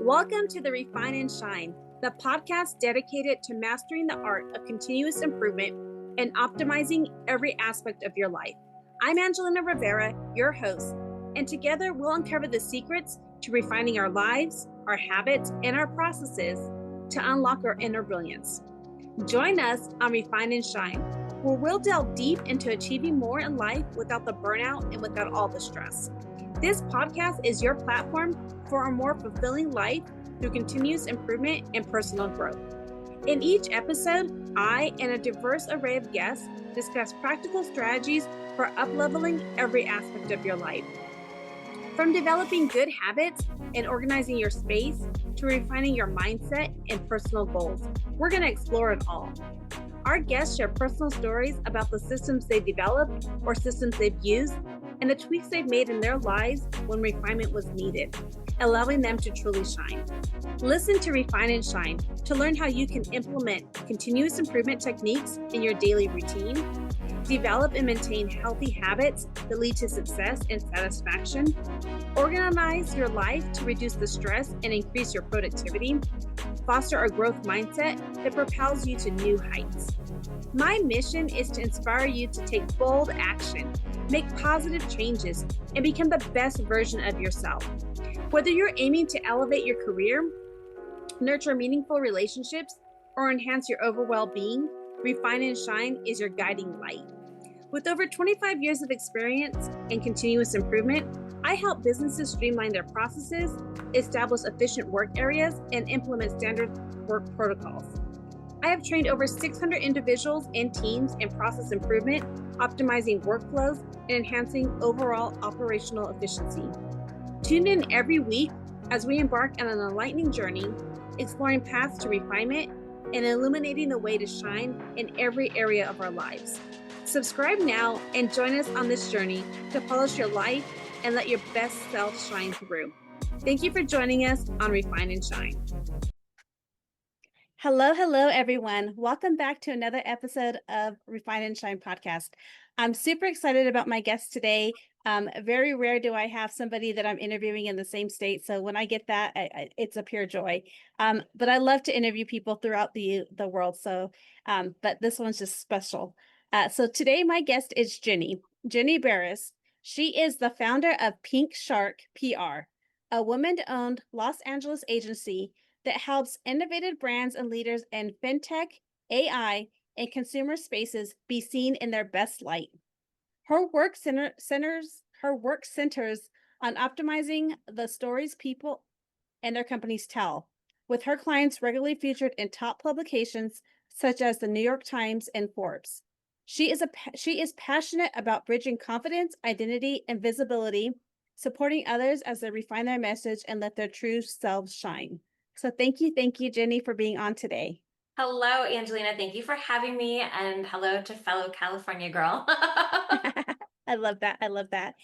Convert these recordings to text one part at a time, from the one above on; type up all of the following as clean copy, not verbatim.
Welcome to the Refine and Shine, the podcast dedicated to mastering the art of continuous improvement and optimizing every aspect of your life. I'm Angelina Rivera, your host, and together we'll uncover the secrets to refining our lives, our habits, and our processes to unlock our inner brilliance. Join us on Refine and Shine, where we'll delve deep into achieving more in life without the burnout and without all the stress. This podcast is your platform for a more fulfilling life through continuous improvement and personal growth. In each episode, I and a diverse array of guests discuss practical strategies for up-leveling every aspect of your life. From developing good habits and organizing your space to refining your mindset and personal goals, we're going to explore it all. Our guests share personal stories about the systems they've developed or systems they've used and the tweaks they've made in their lives when refinement was needed, allowing them to truly shine. Listen to Refine and Shine to learn how you can implement continuous improvement techniques in your daily routine, develop and maintain healthy habits that lead to success and satisfaction, organize your life to reduce the stress and increase your productivity, foster a growth mindset that propels you to new heights. My mission is to inspire you to take bold action, make positive changes, and become the best version of yourself. Whether you're aiming to elevate your career, nurture meaningful relationships, or enhance your overall well-being, Refine and Shine is your guiding light. With over 25 years of experience in continuous improvement, I help businesses streamline their processes, establish efficient work areas, and implement standard work protocols. I have trained over 600 individuals and teams in process improvement, optimizing workflows, and enhancing overall operational efficiency. Tune in every week as we embark on an enlightening journey, exploring paths to refinement and illuminating the way to shine in every area of our lives. Subscribe now and join us on this journey to polish your life and let your best self shine through. Thank you for joining us on Refine and Shine. Hello, everyone. Welcome back to another episode of Refine and Shine podcast. I'm super excited about my guest today. Very rare do I have somebody that I'm interviewing in the same state. So when I get that, it's a pure joy. But I love to interview people throughout the world. So, but this one's just special. So today my guest is Jenny Beres. She is the founder of Pink Shark PR, a woman-owned Los Angeles agency that helps innovative brands and leaders in fintech, AI, and consumer spaces be seen in their best light. Her work centers on optimizing the stories people and their companies tell, with her clients regularly featured in top publications such as the New York Times and Forbes. She is passionate about bridging confidence, identity, and visibility, supporting others as they refine their message and let their true selves shine. So thank you, Jenny, for being on today. Hello, Angelina. Thank you for having me, and hello to fellow California girl. I love that.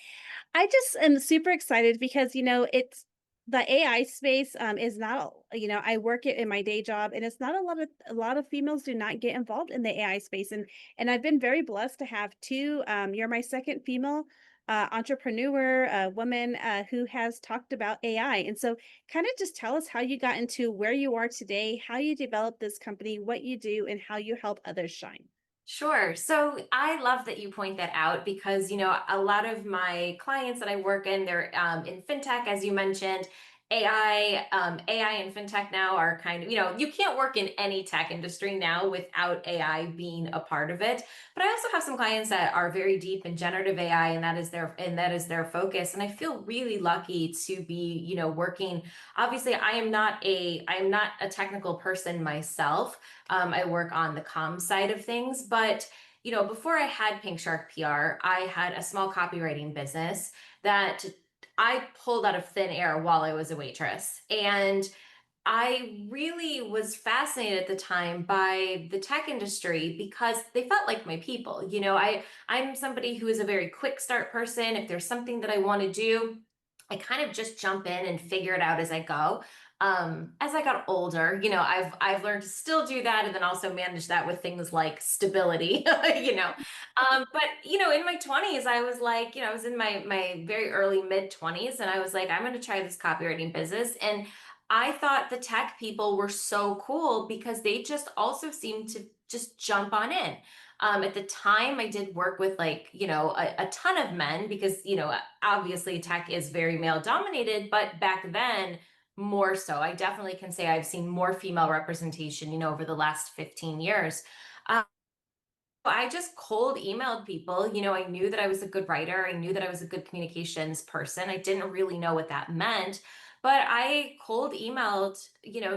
I just am super excited because, it's the AI space is not, I work it in my day job, and it's not a lot of females do not get involved in the AI space. And I've been very blessed to have two, you're my second female entrepreneur, woman who has talked about AI. And so kind of just tell us how you got into where you are today, how you developed this company, what you do, and how you help others shine. Sure. So I love that you point that out because, a lot of my clients that I work in, they're in fintech, as you mentioned. AI and fintech now are kind of, you can't work in any tech industry now without AI being a part of it. But I also have some clients that are very deep in generative AI, and that is their focus. And I feel really lucky to be, working. Obviously, I am not a technical person myself. I work on the comm side of things, but before I had Pink Shark PR, I had a small copywriting business that I pulled out of thin air while I was a waitress. And I really was fascinated at the time by the tech industry because they felt like my people. I'm somebody who is a very quick start person. If there's something that I want to do, I kind of just jump in and figure it out as I go. As I got older, I've learned to still do that and then also manage that with things like stability, but in my 20s, I was like, I was in my very early mid 20s and I was like, I'm going to try this copywriting business. And I thought the tech people were so cool because they just also seemed to just jump on in. At the time, I did work with like, a ton of men because, obviously tech is very male dominated, but back then, more so. I definitely can say I've seen more female representation, over the last 15 years. Um, I just cold emailed people. I knew that I was a good writer. I knew that I was a good communications person. I didn't really know what that meant, but I cold emailed,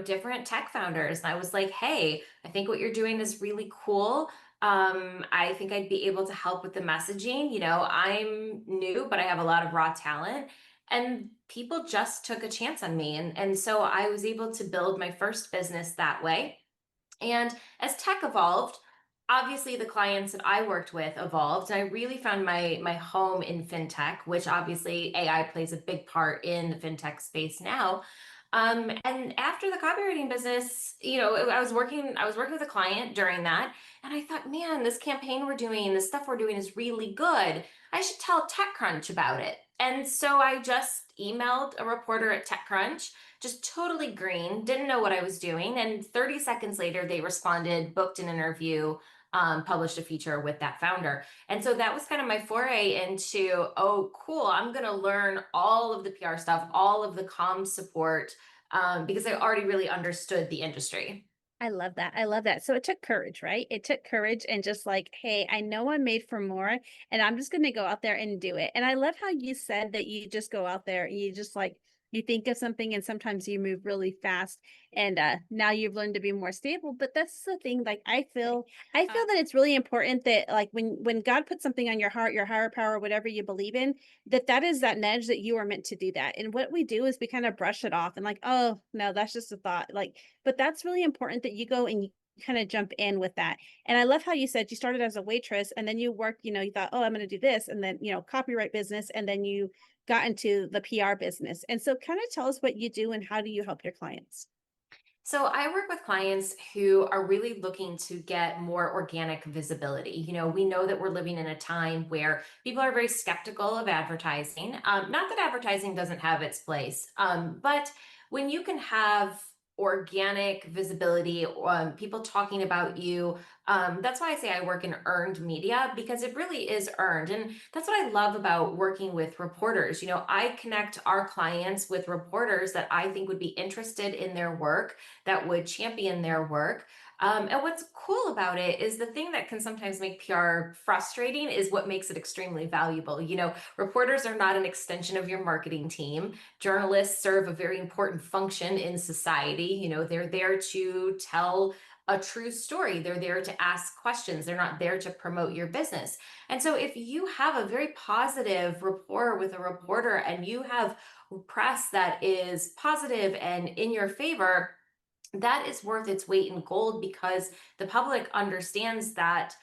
different tech founders. And I was like, hey, I think what you're doing is really cool. I think I'd be able to help with the messaging. I'm new, but I have a lot of raw talent. And people just took a chance on me. And so I was able to build my first business that way. And as tech evolved, obviously the clients that I worked with evolved. And I really found my home in fintech, which obviously AI plays a big part in the fintech space now. And after the copywriting business, I was working with a client during that, and I thought, man, this campaign we're doing, this stuff we're doing is really good. I should tell TechCrunch about it. And so I just emailed a reporter at TechCrunch, just totally green, didn't know what I was doing. And 30 seconds later, they responded, booked an interview, published a feature with that founder. And so that was kind of my foray into, oh, cool, I'm going to learn all of the PR stuff, all of the comm support, because I already really understood the industry. I love that. I love that. So it took courage, right? It took courage and just like, hey, I know I'm made for more and I'm just going to go out there and do it. And I love how you said that you just go out there and you just like, you think of something and sometimes you move really fast and now you've learned to be more stable. But that's the thing. Like I feel that it's really important that like when God puts something on your heart, your higher power, whatever you believe in, that is that nudge that you are meant to do that. And what we do is we kind of brush it off and like, oh no, that's just a thought. Like, but that's really important that you go and you kind of jump in with that. And I love how you said you started as a waitress and then you worked, you thought, oh, I'm going to do this. And then, copyright business. And then you got into the PR business. And so kind of tell us what you do and how do you help your clients? So I work with clients who are really looking to get more organic visibility. We know that we're living in a time where people are very skeptical of advertising. Not that advertising doesn't have its place, but when you can have organic visibility, people talking about you, that's why I say I work in earned media because it really is earned. And that's what I love about working with reporters. I connect our clients with reporters that I think would be interested in their work, that would champion their work. And what's cool about it is the thing that can sometimes make PR frustrating is what makes it extremely valuable. Reporters are not an extension of your marketing team. Journalists serve a very important function in society. They're there to tell a true story. They're there to ask questions. They're not there to promote your business. And so if you have a very positive rapport with a reporter and you have press that is positive and in your favor, that is worth its weight in gold because the public understands that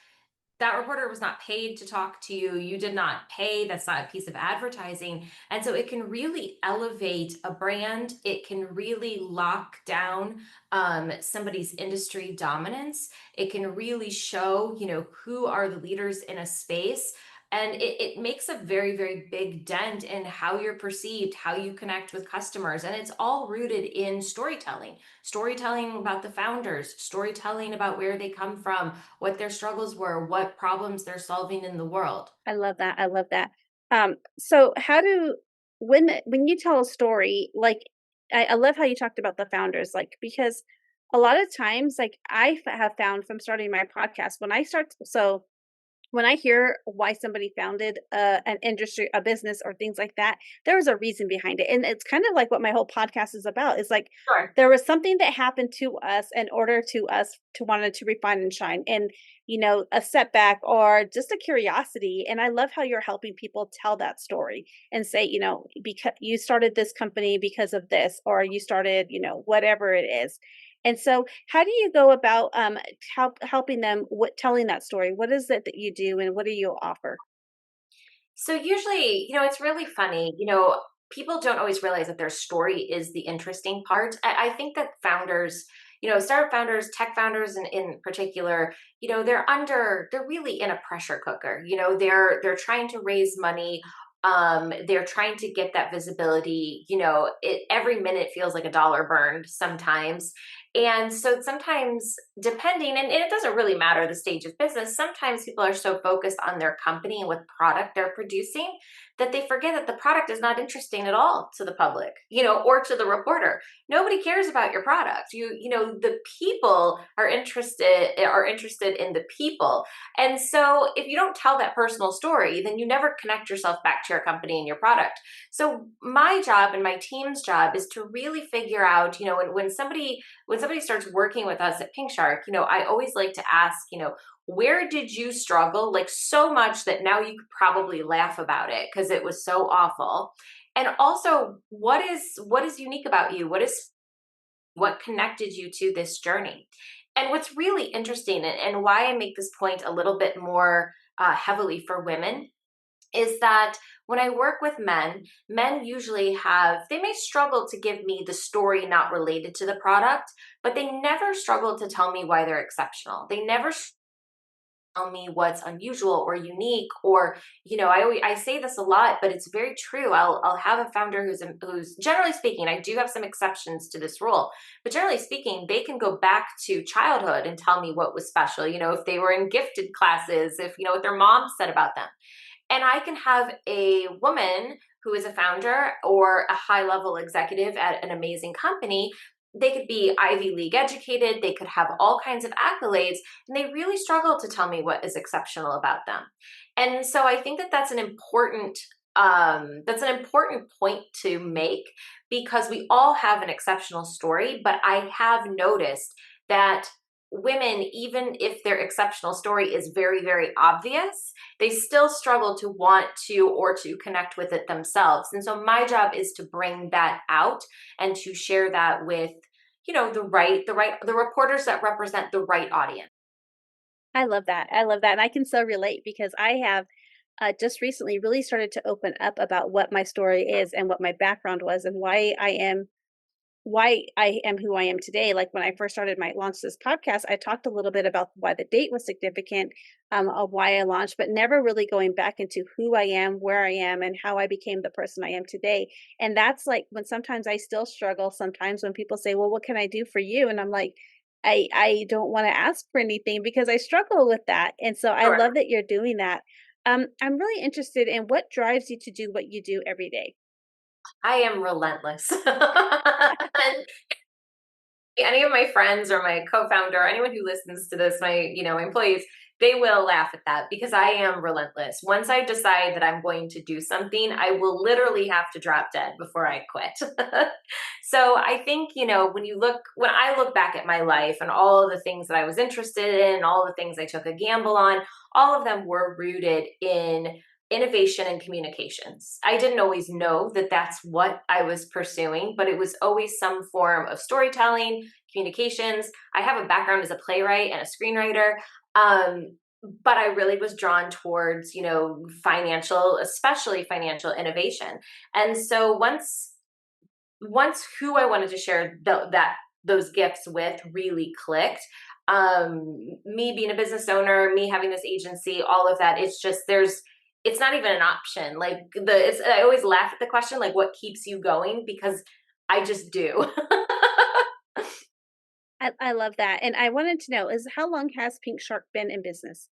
that reporter was not paid to talk to you. You did not pay. That's not a piece of advertising. And so it can really elevate a brand. It can really lock down somebody's industry dominance. It can really show, who are the leaders in a space. And it makes a very, very big dent in how you're perceived, how you connect with customers. And it's all rooted in storytelling about the founders, storytelling about where they come from, what their struggles were, what problems they're solving in the world. I love that. I love that. So how do when you tell a story, like I love how you talked about the founders, like because a lot of times, like have found from starting my podcast, when I hear why somebody founded an industry, a business, or things like that, there was a reason behind it. And it's kind of like what my whole podcast is about. It's like Sure. there was something that happened to us in order to us to wanted to refine and shine. And, a setback or just a curiosity. And I love how you're helping people tell that story and say, because you started this company because of this, or you started, whatever it is. And so, how do you go about helping them telling that story? What is it that you do, and what do you offer? So usually, it's really funny. People don't always realize that their story is the interesting part. I think that founders, startup founders, tech founders in particular, they're really in a pressure cooker. They're trying to raise money. They're trying to get that visibility. Every minute feels like a dollar burned sometimes. And so sometimes, depending, and it doesn't really matter the stage of business, sometimes people are so focused on their company and what product they're producing that they forget that the product is not interesting at all to the public, or to the reporter. Nobody cares about your product. The people are interested in the people. And so if you don't tell that personal story, then you never connect yourself back to your company and your product. So my job and my team's job is to really figure out, when somebody starts working with us at Pink Shark, I always like to ask, where did you struggle like so much that now you could probably laugh about it because it was so awful? And also, what is unique about you? What connected you to this journey? And what's really interesting, and why I make this point a little bit more heavily for women, is that when I work with men usually they may struggle to give me the story not related to the product, but they never struggle to tell me why they're exceptional. They never tell me what's unusual or unique, or I say this a lot, but it's very true. I'll have a founder who's generally speaking, I do have some exceptions to this rule, but generally speaking, they can go back to childhood and tell me what was special, if they were in gifted classes, if what their mom said about them. And I can have a woman who is a founder or a high level executive at an amazing company. They could be Ivy League educated, they could have all kinds of accolades, and they really struggle to tell me what is exceptional about them. And so I think that that's an important point to make, because we all have an exceptional story, but I have noticed that women, even if their exceptional story is very, very obvious, they still struggle to want to or to connect with it themselves. And so my job is to bring that out and to share that with, the reporters that represent the right audience. I love that. I love that. And I can so relate because I have just recently really started to open up about what my story is and what my background was and why I am who I am today. Like when I first started my launch this podcast, I talked a little bit about why the date was significant, of why I launched, but never really going back into who I am, where I am, and how I became the person I am today. And that's like when sometimes I still struggle. Sometimes when people say, "Well, what can I do for you?" And I'm like, I don't want to ask for anything because I struggle with that. And so I Sure. love that you're doing that. I'm really interested in what drives you to do what you do every day. I am relentless. And any of my friends or my co-founder, anyone who listens to this, my employees, they will laugh at that because I am relentless. Once I decide that I'm going to do something, I will literally have to drop dead before I quit. So I think, when I look back at my life and all of the things that I was interested in, all the things I took a gamble on, all of them were rooted in innovation and communications. I didn't always know that that's what I was pursuing, but it was always some form of storytelling, communications. I have a background as a playwright and a screenwriter. But I really was drawn towards, financial, especially financial innovation. And so once who I wanted to share those gifts with really clicked, me being a business owner, me having this agency, all of that, it's not even an option. I always laugh at the question, like, what keeps you going? Because I just do. I love that. And I wanted to know is how long has Pink Shark been in business?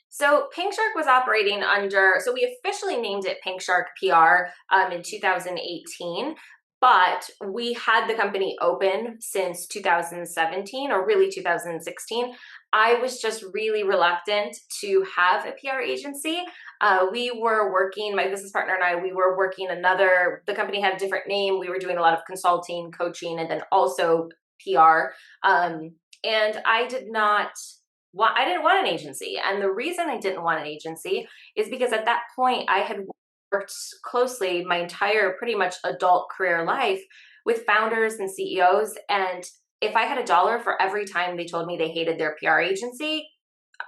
So Pink Shark was operating so we officially named it Pink Shark PR in 2018, but we had the company open since 2017 or really 2016. I was just really reluctant to have a PR agency. My business partner and I, we were working the company had a different name. We were doing a lot of consulting, coaching, and then also PR. And I didn't want an agency. And the reason I didn't want an agency is because at that point I had worked closely my entire pretty much adult career life with founders and CEOs. And if I had a dollar for every time they told me they hated their PR agency,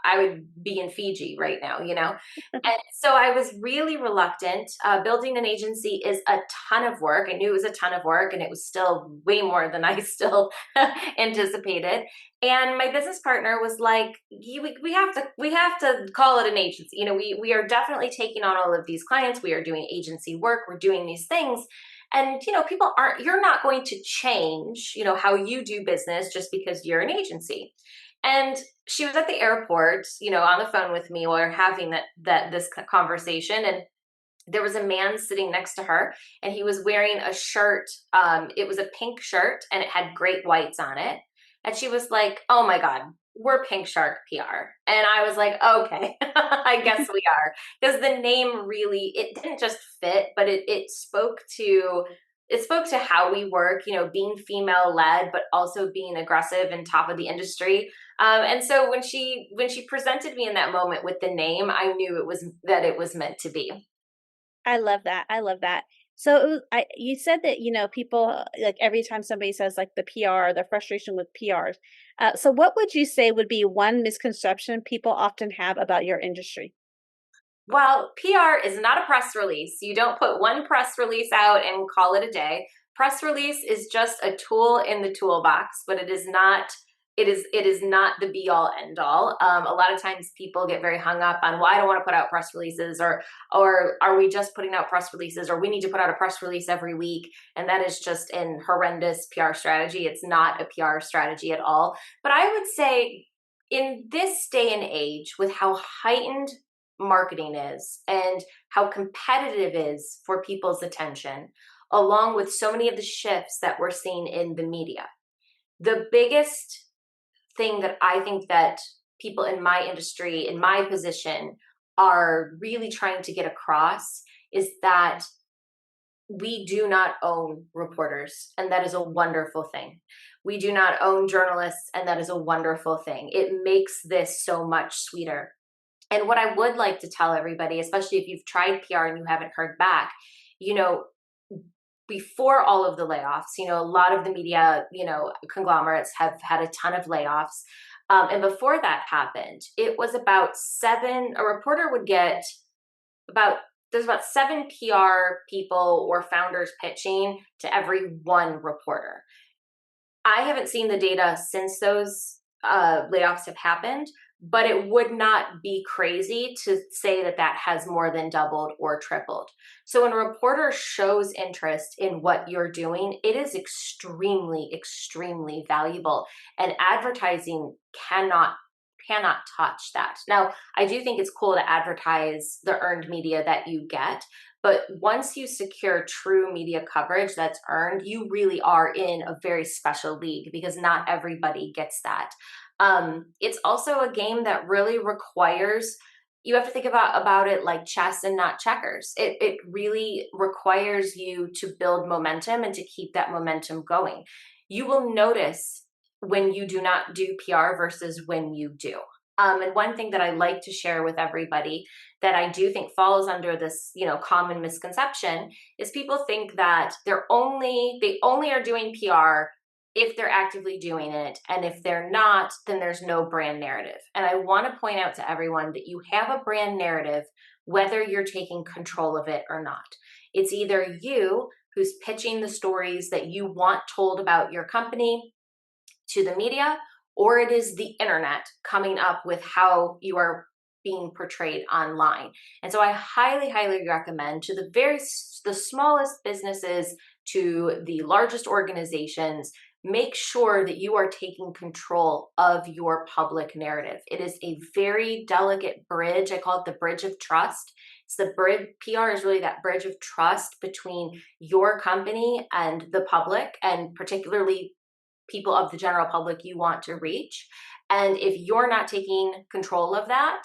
I would be in Fiji right now, you know? And so I was really reluctant. Building an agency is a ton of work. I knew it was a ton of work, and it was still way more than I still anticipated. And my business partner was like, we have to call it an agency. You know, we are definitely taking on all of these clients. We are doing agency work. We're doing these things. And, you know, you're not going to change, you know, how you do business just because you're an agency. And she was at the airport, you know, on the phone with me while we we're having this conversation, and there was a man sitting next to her, and he was wearing a shirt. It was a pink shirt, and it had great whites on it. And she was like, "Oh my God, we're Pink Shark PR." And I was like, "Okay, I guess we are," because the name really, it didn't just fit, but it spoke to how we work, you know, being female led, but also being aggressive and top of the industry. And so when she presented me in that moment with the name, I knew it was meant to be. I love that. I love that. So you said that, people like every time somebody says like the PR, the frustration with PRs. So what would you say would be one misconception people often have about your industry? Well, PR is not a press release. You don't put one press release out and call it a day. Press release is just a tool in the toolbox, but it is not the be all end all. A lot of times people get very hung up on, well, I don't want to put out press releases, or are we just putting out press releases, or we need to put out a press release every week. And that is just an horrendous PR strategy. It's not a PR strategy at all. But I would say in this day and age, with how heightened marketing is and how competitive it is for people's attention, along with so many of the shifts that we're seeing in the media, the biggest thing that I think that people in my industry, in my position, are really trying to get across is that we do not own reporters, and that is a wonderful thing. We do not own journalists, and that is a wonderful thing. It makes this so much sweeter. And what I would like to tell everybody, especially if you've tried PR and you haven't heard back, you know, before all of the layoffs, you know, a lot of the media, you know, conglomerates have had a ton of layoffs. And before that happened, it was a reporter would get about, there's about 7 PR people or founders pitching to every one reporter. I haven't seen the data since those layoffs have happened, but it would not be crazy to say that that has more than doubled or tripled. So when a reporter shows interest in what you're doing, it is extremely, extremely valuable. And advertising cannot touch that. Now, I do think it's cool to advertise the earned media that you get, but once you secure true media coverage that's earned, you really are in a very special league because not everybody gets that. It's also a game that really requires, you have to think about it like chess and not checkers. It really requires you to build momentum and to keep that momentum going. You will notice when you do not do PR versus when you do. And one thing that I like to share with everybody that I do think falls under this, you know, common misconception is people think that they only are doing PR if they're actively doing it. And if they're not, then there's no brand narrative. And I want to point out to everyone that you have a brand narrative, whether you're taking control of it or not. It's either you who's pitching the stories that you want told about your company to the media, or it is the internet coming up with how you are being portrayed online. And so I highly, highly recommend to the smallest businesses to the largest organizations, make sure that you are taking control of your public narrative. It is a very delicate bridge. I call it the bridge of trust. It's the bridge, PR is really that bridge of trust between your company and the public, and particularly people of the general public you want to reach. And if you're not taking control of that,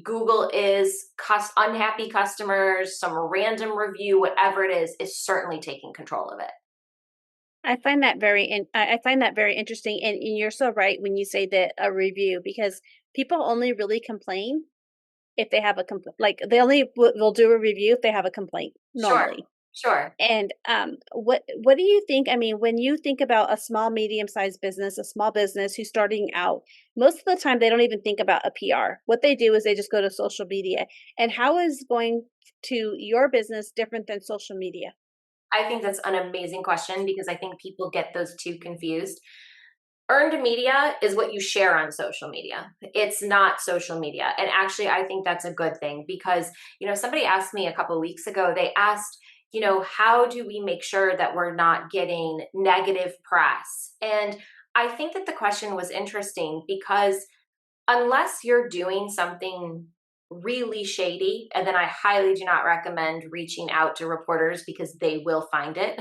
Google is unhappy customers, some random review, whatever it is certainly taking control of it. I find that very interesting, and you're so right when you say that a review, because people only really complain if they have a complaint. Like they only will do a review if they have a complaint Sure. normally. Sure. And what do you think? I mean, when you think about a small, medium-sized business, a small business who's starting out, most of the time they don't even think about a PR. What they do is they just go to social media. And how is going to your business different than social media? I think that's an amazing question because I think people get those two confused. Earned media is what you share on social media. It's not social media. And actually, I think that's a good thing because, somebody asked me a couple of weeks ago, they asked, how do we make sure that we're not getting negative press? And I think that the question was interesting because unless you're doing something really shady, and then I highly do not recommend reaching out to reporters because they will find it.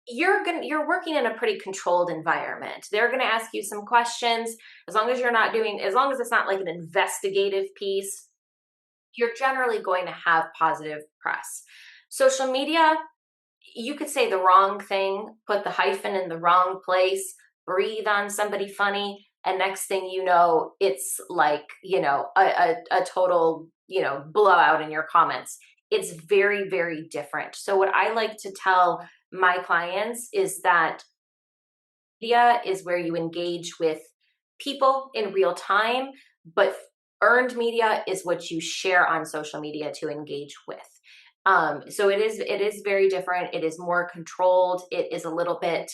You're working in a pretty controlled environment. They're gonna ask you some questions. As long as it's not like an investigative piece, you're generally going to have positive press. Social media, you could say the wrong thing, put the hyphen in the wrong place, breathe on somebody funny, and next thing you know, it's like, a total, blowout in your comments. It's very, very different. So what I like to tell my clients is that media is where you engage with people in real time, but earned media is what you share on social media to engage with. So it is very different. It is more controlled. It is a little bit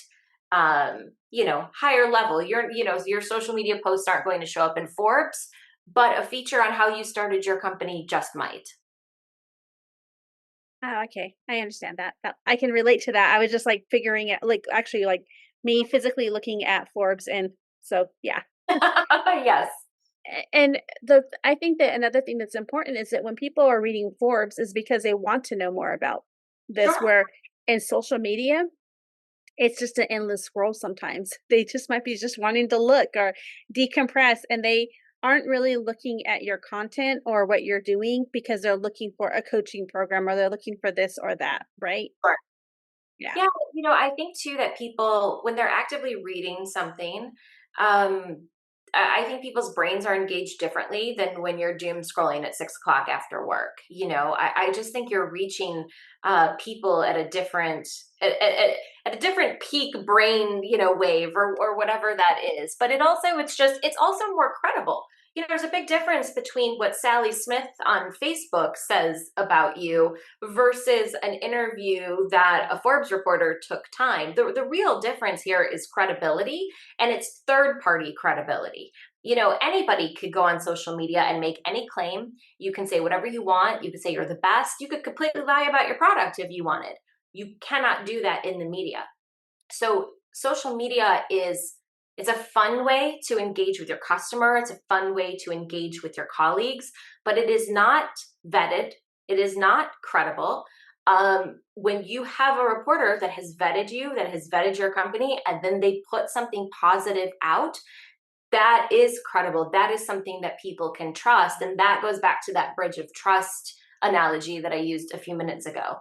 higher level. Your social media posts aren't going to show up in Forbes, but a feature on how you started your company just might. Oh, okay. I understand that. I can relate to that. I was just like figuring it, like actually, like me physically looking at Forbes, and so yeah. Yes, And I think that another thing that's important is that when people are reading Forbes is because they want to know more about this. sure. Where in social media, it's just an endless scroll sometimes. They just might be just wanting to look or decompress, and they aren't really looking at your content or what you're doing because they're looking for a coaching program or they're looking for this or that, right? Sure. Yeah. Yeah, I think too that people, when they're actively reading something, um, I think people's brains are engaged differently than when you're doom scrolling at 6 o'clock after work. I just think you're reaching people at a different at a different peak brain, wave or whatever that is. But it's also more credible. There's a big difference between what Sally Smith on Facebook says about you versus an interview that a Forbes reporter took time. The real difference here is credibility, and it's third party credibility. Anybody could go on social media and make any claim. You can say whatever you want. You could say you're the best. You could completely lie about your product if you wanted. You cannot do that in the media. So social media it's a fun way to engage with your customer. It's a fun way to engage with your colleagues, but it is not vetted. It is not credible. When you have a reporter that has vetted you, that has vetted your company, and then they put something positive out, that is credible. That is something that people can trust. And that goes back to that bridge of trust analogy that I used a few minutes ago.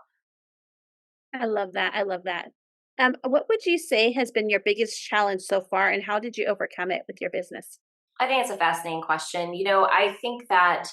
I love that. I love that. What would you say has been your biggest challenge so far, and how did you overcome it with your business? I think it's a fascinating question. I think that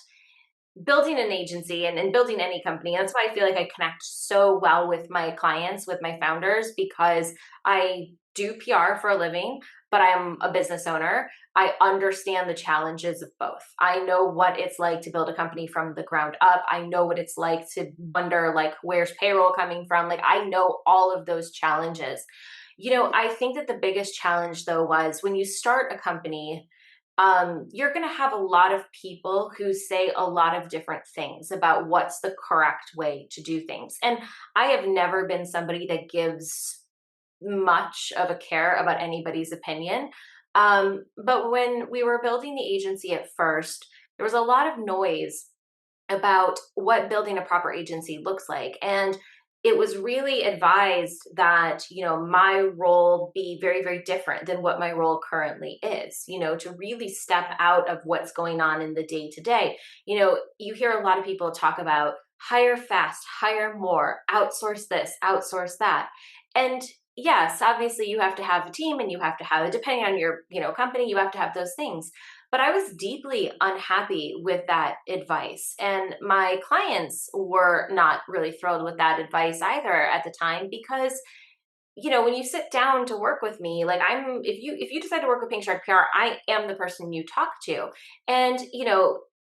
building an agency and building any company, that's why I feel like I connect so well with my clients, with my founders, because I do PR for a living, but I'm a business owner. I understand the challenges of both. I know what it's like to build a company from the ground up. I know what it's like to wonder, like, where's payroll coming from? Like, I know all of those challenges. I think that the biggest challenge, though, was when you start a company, you're going to have a lot of people who say a lot of different things about what's the correct way to do things. And I have never been somebody that gives much of a care about anybody's opinion. But when we were building the agency at first, there was a lot of noise about what building a proper agency looks like. And it was really advised that, my role be very, very different than what my role currently is, to really step out of what's going on in the day to day. You hear a lot of people talk about hire fast, hire more, outsource this, outsource that. And yes, obviously you have to have a team and you have to have, depending on your, company, you have to have those things. but I was deeply unhappy with that advice. And my clients were not really thrilled with that advice either at the time because when you sit down to work with me, like if you decide to work with Pink Shark PR, I am the person you talk to. And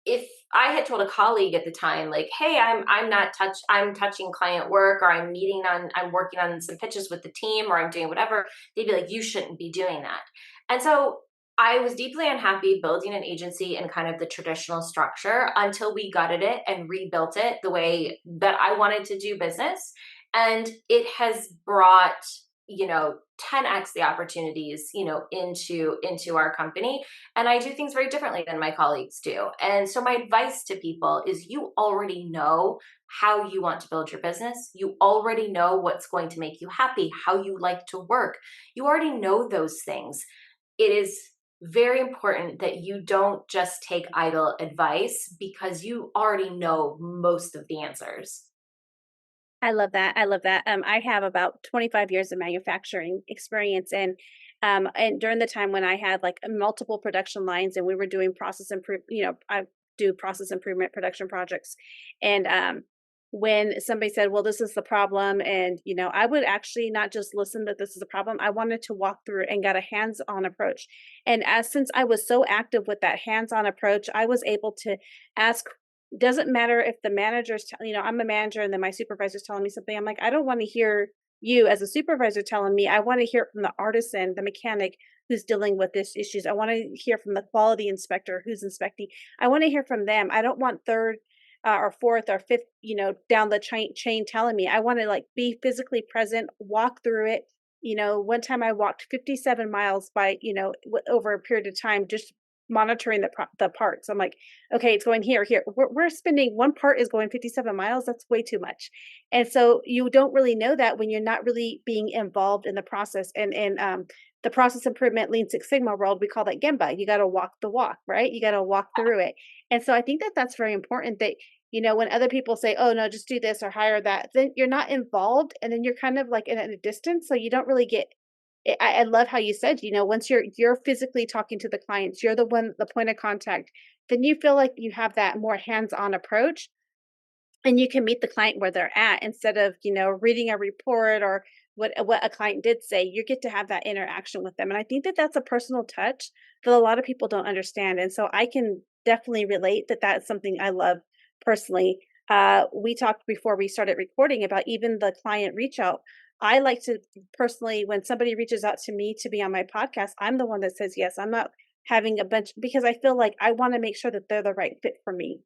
if I had told a colleague at the time, like, hey, I'm touching client work, or I'm working on some pitches with the team, or I'm doing whatever, they'd be like, you shouldn't be doing that. And so I was deeply unhappy building an agency in kind of the traditional structure until we gutted it and rebuilt it the way that I wanted to do business. And it has brought 10x the opportunities into our company. And I do things very differently than my colleagues do. And so my advice to people is, you already know how you want to build your business. You already know what's going to make you happy, how you like to work. You already know those things. It is very important that you don't just take idle advice, because you already know most of the answers. I love that. I love that. I have about 25 years of manufacturing experience, and during the time when I had like multiple production lines and we were doing I do process improvement production projects, and when somebody said, "Well, this is the problem," and I would actually not just listen that this is a problem. I wanted to walk through and get a hands-on approach. And as since I was so active with that hands-on approach, I was able to ask, doesn't matter if the manager's I'm a manager and then my supervisor's telling me something. I'm like, I don't want to hear you as a supervisor telling me. I want to hear from the artisan, the mechanic who's dealing with this issues. I want to hear from the quality inspector who's inspecting. I want to hear from them. I don't want third or fourth or fifth, down the chain telling me. I want to like be physically present, walk through it. One time I walked 57 miles by, over a period of time, just monitoring the parts. I'm like, okay, it's going here, here. We're spending, one part is going 57 miles. That's way too much. And so you don't really know that when you're not really being involved in the process. And the process improvement Lean Six Sigma world, we call that Gemba. You got to walk the walk, right? You got to walk through it. And so I think that that's very important, that, when other people say, oh, no, just do this or hire that, then you're not involved. And then you're kind of like at a distance. So you don't really get, I love how you said, once you're physically talking to the clients, you're the point of contact, then you feel like you have that more hands-on approach, and you can meet the client where they're at instead of, reading a report or what a client did say. You get to have that interaction with them. And I think that that's a personal touch that a lot of people don't understand. And so I can definitely relate that that's something I love personally. We talked before we started recording about even the client reach out. I like to personally, when somebody reaches out to me to be on my podcast, I'm the one that says yes. I'm not having a bunch, because I feel like I want to make sure that they're the right fit for me.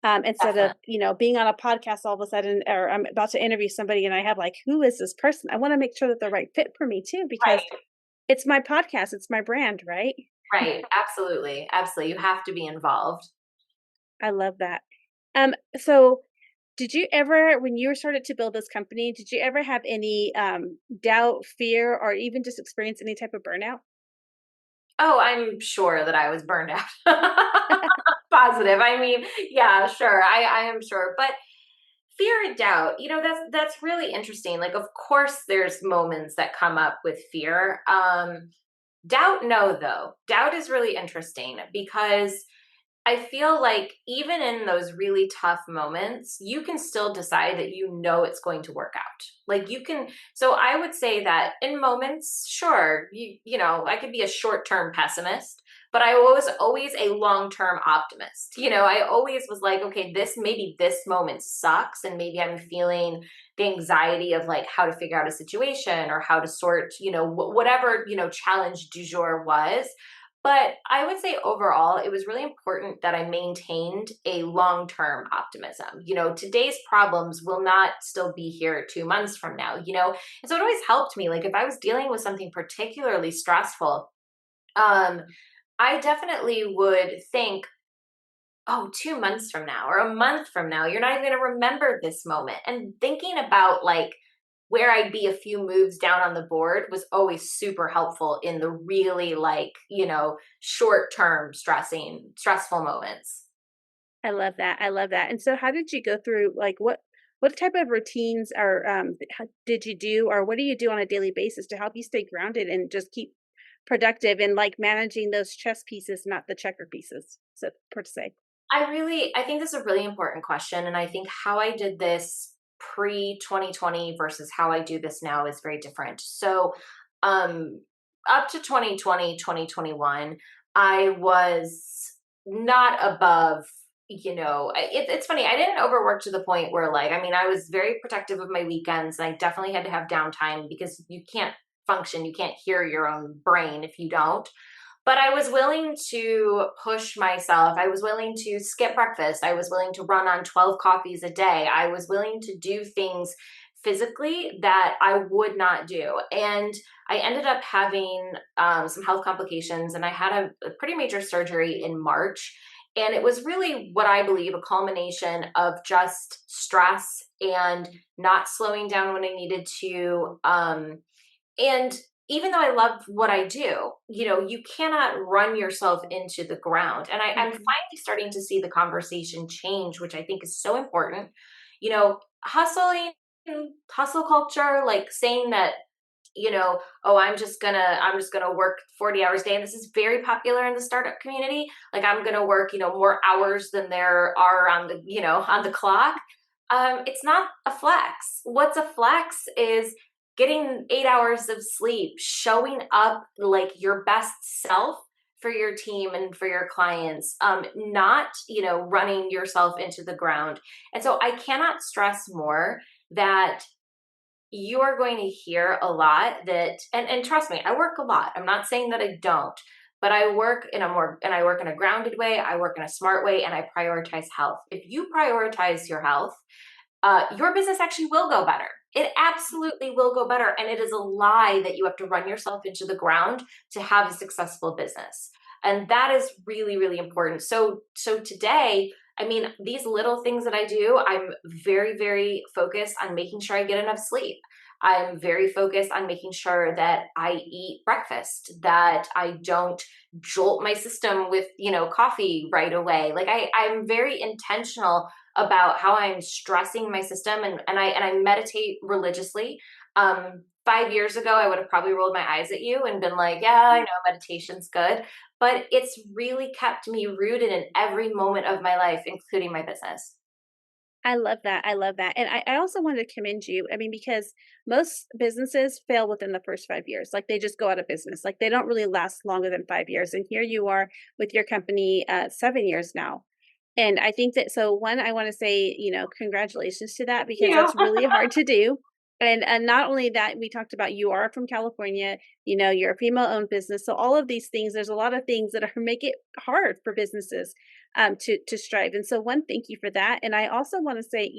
Instead of, Definitely. being on a podcast all of a sudden, or I'm about to interview somebody and I have like, who is this person? I want to make sure that they're right fit for me too, because Right. it's my podcast, it's my brand, right? Right. Absolutely. Absolutely. You have to be involved. I love that. So did you ever, when you started to build this company, did you ever have any doubt, fear, or even just experience any type of burnout? Oh, I'm sure that I was burned out. Positive. I mean, yeah, sure. I am sure. But fear and doubt, that's really interesting. Like, of course there's moments that come up with fear. Doubt, no, though. Doubt is really interesting because I feel like even in those really tough moments, you can still decide that it's going to work out. Like, you can, so I would say that in moments, sure, I could be a short-term pessimist, but I was always a long-term optimist. I always was like, okay, maybe this moment sucks, and maybe I'm feeling the anxiety of like how to figure out a situation or how to sort, whatever, challenge du jour was. But I would say overall, it was really important that I maintained a long term optimism. Today's problems will not still be here 2 months from now, And so it always helped me. Like, if I was dealing with something particularly stressful, um, I definitely would think, oh, 2 months from now or a month from now, you're not even going to remember this moment. And thinking about like where I'd be a few moves down on the board was always super helpful in the really like, short term stressful moments. I love that. I love that. And so how did you go through, like, what type of routines did you do, or what do you do on a daily basis to help you stay grounded and just keep productive and like managing those chess pieces, not the checker pieces, so per se. I think this is a really important question. And I think how I did this pre 2020 versus how I do this now is very different. So, um, up to 2020, 2021, I was not above, it's funny. I didn't overwork to the point where, like, I mean, I was very protective of my weekends, and I definitely had to have downtime because you can't function, you can't hear your own brain if you don't. But I was willing to push myself. I was willing to skip breakfast. I was willing to run on 12 coffees a day. I was willing to do things physically that I would not do. And I ended up having some health complications, and I had a pretty major surgery in March. And it was really what I believe a culmination of just stress and not slowing down when I needed to. And even though I love what I do, you cannot run yourself into the ground. And I'm Mhm. finally starting to see the conversation change, which I think is so important. Hustling, hustle culture, like saying that, oh, I'm just gonna work 40 hours a day. And this is very popular in the startup community. Like I'm gonna work, more hours than there are on the clock. It's not a flex. What's a flex is getting 8 hours of sleep, showing up like your best self for your team and for your clients, not, running yourself into the ground. And so I cannot stress more that you are going to hear a lot that, and trust me, I work a lot. I'm not saying that I don't, but I work in a grounded way. I work in a smart way, and I prioritize health. If you prioritize your health, your business actually will go better. It absolutely will go better. And it is a lie that you have to run yourself into the ground to have a successful business. And that is really, really important. So today, I mean, these little things that I do, I'm very, very focused on making sure I get enough sleep. I'm very focused on making sure that I eat breakfast, that I don't jolt my system with, coffee right away. Like I'm very intentional about how I'm stressing my system, and I meditate religiously. 5 years ago, I would have probably rolled my eyes at you and been like, yeah, I know meditation's good, but it's really kept me rooted in every moment of my life, including my business. I love that. I love that. And I also wanted to commend you. I mean, because most businesses fail within the first 5 years. Like they just go out of business. Like they don't really last longer than 5 years. And here you are with your company 7 years now. And I think that so one, I want to say, congratulations to that because You. that's really hard to do. And not only that, we talked about you are from California, you're a female owned business. So all of these things, there's a lot of things that are make it hard for businesses to strive. And so one, thank you for that. And I also want to say,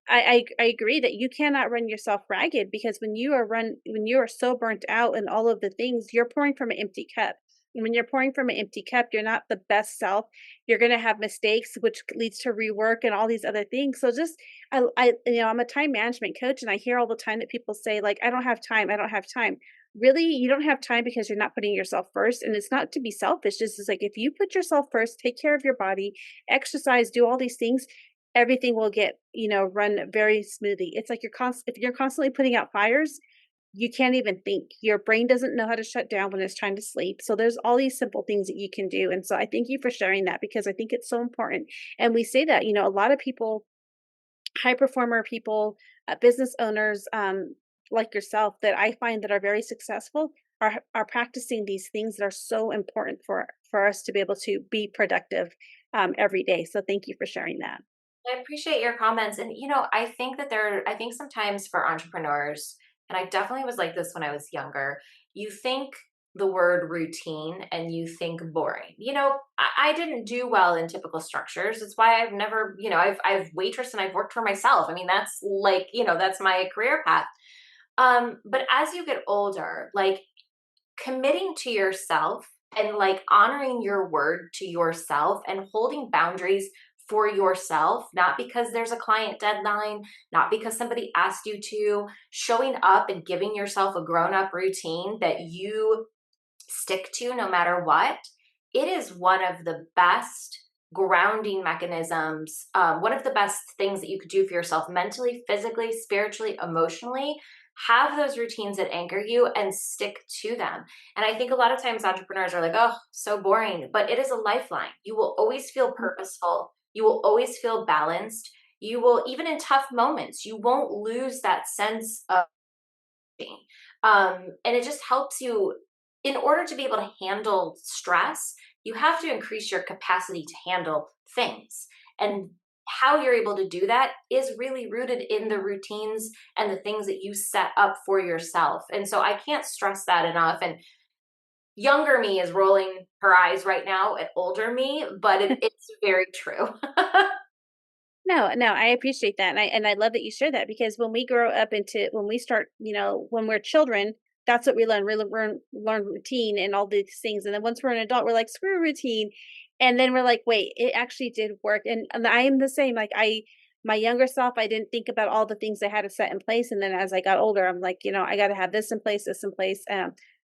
I agree that you cannot run yourself ragged because when you are so burnt out and all of the things, you're pouring from an empty cup. And when you're pouring from an empty cup, you're not the best self. You're going to have mistakes, which leads to rework and all these other things. So just, I'm a time management coach, and I hear all the time that people say like, I don't have time. I don't have time. Really, you don't have time because you're not putting yourself first. And it's not to be selfish. Just is like if you put yourself first, take care of your body, exercise, do all these things, everything will get, run very smoothly. It's like if you're constantly putting out fires, you can't even think. Your brain doesn't know how to shut down when it's trying to sleep. So there's all these simple things that you can do. And so I thank you for sharing that because I think it's so important. And we say that, a lot of people, high performer people, business owners, like yourself that I find that are very successful are practicing these things that are so important for us to be able to be productive every day. So thank you for sharing that. I appreciate your comments. And, I think sometimes for entrepreneurs, and I definitely was like this when I was younger, you think the word routine and you think boring. I didn't do well in typical structures. It's why I've never, I've waitressed and I've worked for myself. I mean, that's like, that's my career path. But as you get older, like committing to yourself and like honoring your word to yourself and holding boundaries for yourself, not because there's a client deadline, not because somebody asked you to, showing up and giving yourself a grown up routine that you stick to no matter what. It is one of the best grounding mechanisms. One of the best things that you could do for yourself mentally, physically, spiritually, emotionally, have those routines that anchor you and stick to them. And I think a lot of times entrepreneurs are like, oh, so boring, but it is a lifeline. You will always feel purposeful. You will always feel balanced. You will, even in tough moments, you won't lose that sense of being. And it just helps you, in order to be able to handle stress, you have to increase your capacity to handle things. And how you're able to do that is really rooted in the routines and the things that you set up for yourself. And so I can't stress that enough. And younger me is rolling her eyes right now at older me, but it's very true. No, no, I appreciate that, and I love that you share that because when we grow up into when we start, when we're children, that's what we learn. We learn routine and all these things, and then once we're an adult, we're like screw routine, and then we're like, wait, it actually did work, and I am the same. Like my younger self, I didn't think about all the things I had to set in place, and then as I got older, I'm like, I got to have this in place,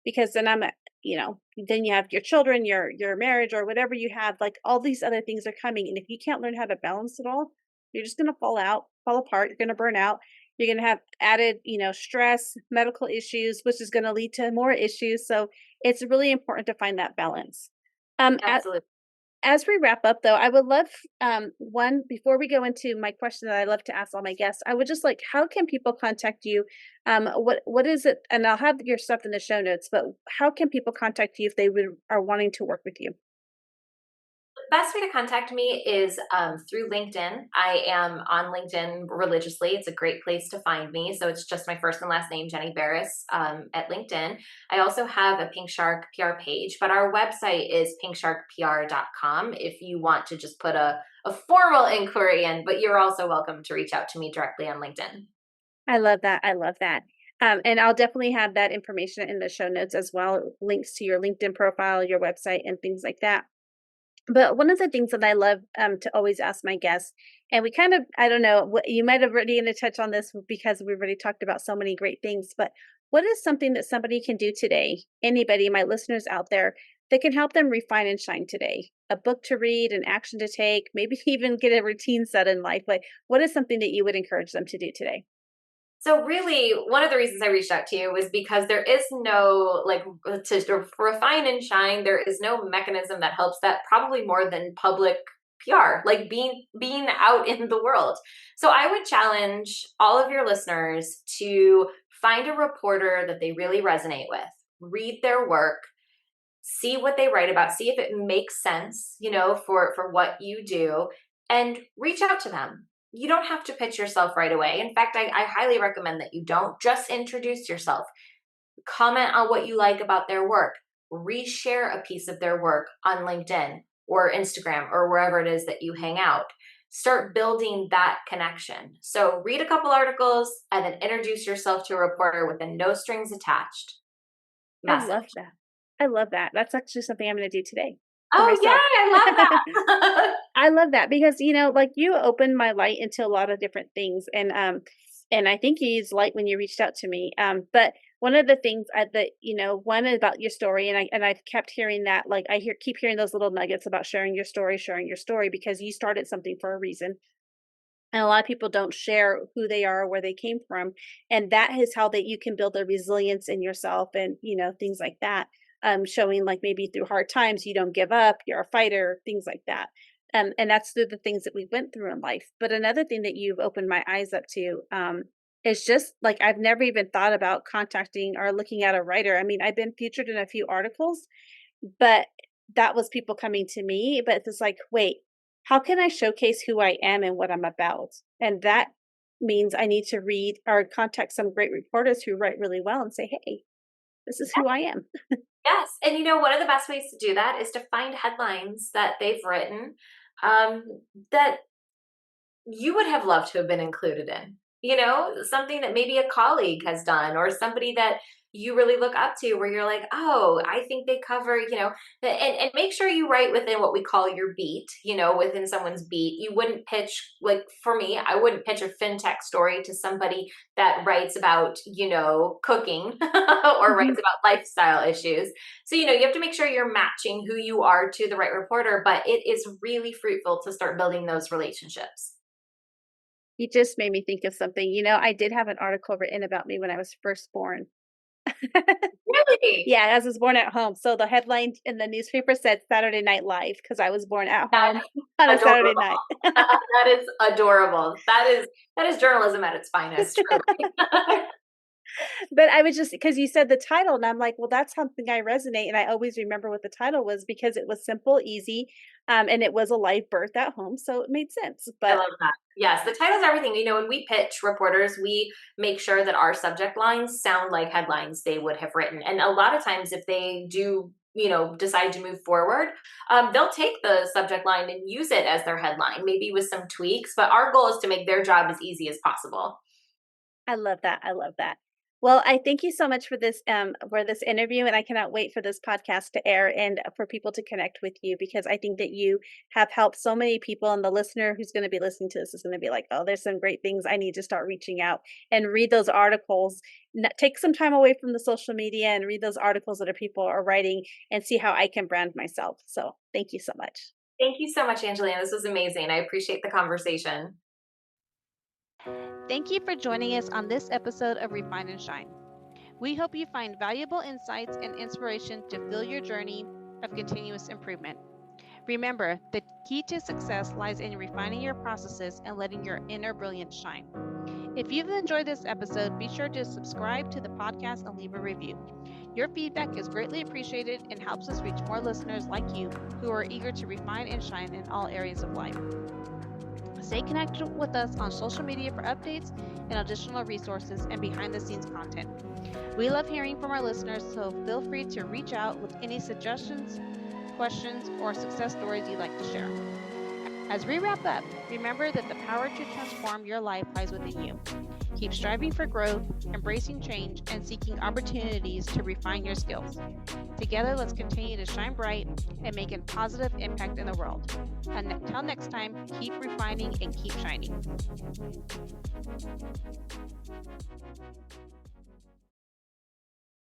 because then then you have your children, your marriage, or whatever you have. Like all these other things are coming, and if you can't learn how to balance it all you're just gonna fall apart, you're gonna burn out, you're gonna have added, stress, medical issues, which is gonna lead to more issues, so it's really important to find that balance. A Absolutely. as we wrap up though, I would love, one before we go into my question that I love to ask all my guests, I would just like, how can people contact you? What is it and I'll have your stuff in the show notes, but how can people contact you if they are wanting to work with you? Best way to contact me is through LinkedIn. I am on LinkedIn religiously. It's a great place to find me. So it's just my first and last name, Jenny Beres, at LinkedIn. I also have a Pink Shark PR page, but our website is pinksharkpr.com if you want to just put a formal inquiry in, but you're also welcome to reach out to me directly on LinkedIn. I love that. I love that. And I'll definitely have that information in the show notes as well, links to your LinkedIn profile, your website, and things like that. But one of the things that I love to always ask my guests, and we kind of, I don't know, you might have already to touch on this because we've already talked about so many great things, but what is something that somebody can do today, anybody, my listeners out there, that can help them refine and shine today? A book to read, an action to take, maybe even get a routine set in life. Like, what is something that you would encourage them to do today? So really, one of the reasons I reached out to you was because there is no like to refine and shine. There is no mechanism that helps that probably more than public PR, like being out in the world. So I would challenge all of your listeners to find a reporter that they really resonate with, read their work, see what they write about, see if it makes sense, for what you do, and reach out to them. You don't have to pitch yourself right away. In fact, I highly recommend that you don't. Just introduce yourself, comment on what you like about their work, reshare a piece of their work on LinkedIn or Instagram or wherever it is that you hang out. Start building that connection. So read a couple articles and then introduce yourself to a reporter with a no strings attached I message. love that. I love that. That's actually something I'm going to do today for Oh, yeah, myself. I love that. I love that because, like you opened my light into a lot of different things. And I think you used light when you reached out to me. But one of the things that, one about your story, and I've kept hearing that, like keep hearing those little nuggets about sharing your story because you started something for a reason. And a lot of people don't share who they are, where they came from, and that is how that you can build a resilience in yourself, and things like that. Showing like maybe through hard times you don't give up, you're a fighter, things like that. And that's through the things that we went through in life. But another thing that you've opened my eyes up to is just like I've never even thought about contacting or looking at a writer. I mean, I've been featured in a few articles, but that was people coming to me, but it's like, wait, how can I showcase who I am and what I'm about? And that means I need to read or contact some great reporters who write really well and say, hey, this is who I am. Yes, and one of the best ways to do that is to find headlines that they've written that you would have loved to have been included in. something that maybe a colleague has done or somebody that you really look up to where you're like, oh, I think they cover, and make sure you write within what we call your beat, within someone's beat. You wouldn't pitch, like for me, I wouldn't pitch a fintech story to somebody that writes about, cooking or writes about lifestyle issues. So, you have to make sure you're matching who you are to the right reporter, but it is really fruitful to start building those relationships. You just made me think of something. I did have an article written about me when I was first born. Really? Yeah, I was born at home. So the headline in the newspaper said Saturday Night Live because I was born at home That's on a Saturday adorable. night. That is adorable. That is journalism at its finest, truly. But I was just because you said the title, and I'm like, well, that's something I resonate. And I always remember what the title was because it was simple, easy, and it was a live birth at home. So it made sense. I But love that. Yes, the title's everything. When we pitch reporters, we make sure that our subject lines sound like headlines they would have written. And a lot of times, if they do, decide to move forward, they'll take the subject line and use it as their headline, maybe with some tweaks. But our goal is to make their job as easy as possible. I love that. I love that. Well, I thank you so much for this interview, and I cannot wait for this podcast to air and for people to connect with you because I think that you have helped so many people, and the listener who's going to be listening to this is going to be like, "Oh, there's some great things I need to start reaching out and read those articles. Take some time away from the social media and read those articles that people are writing and see how I can brand myself." So, thank you so much. Thank you so much, Angelina. This was amazing. I appreciate the conversation. Thank you for joining us on this episode of Refine and Shine. We hope you find valuable insights and inspiration to fill your journey of continuous improvement. Remember, the key to success lies in refining your processes and letting your inner brilliance shine. If you've enjoyed this episode, be sure to subscribe to the podcast and leave a review. Your feedback is greatly appreciated and helps us reach more listeners like you who are eager to refine and shine in all areas of life. Stay connected with us on social media for updates and additional resources and behind the scenes content. We love hearing from our listeners, so feel free to reach out with any suggestions, questions, or success stories you'd like to share. As we wrap up, remember that the power to transform your life lies within you. Keep striving for growth, embracing change, and seeking opportunities to refine your skills. Together, let's continue to shine bright and make a positive impact in the world. Until next time, keep refining and keep shining.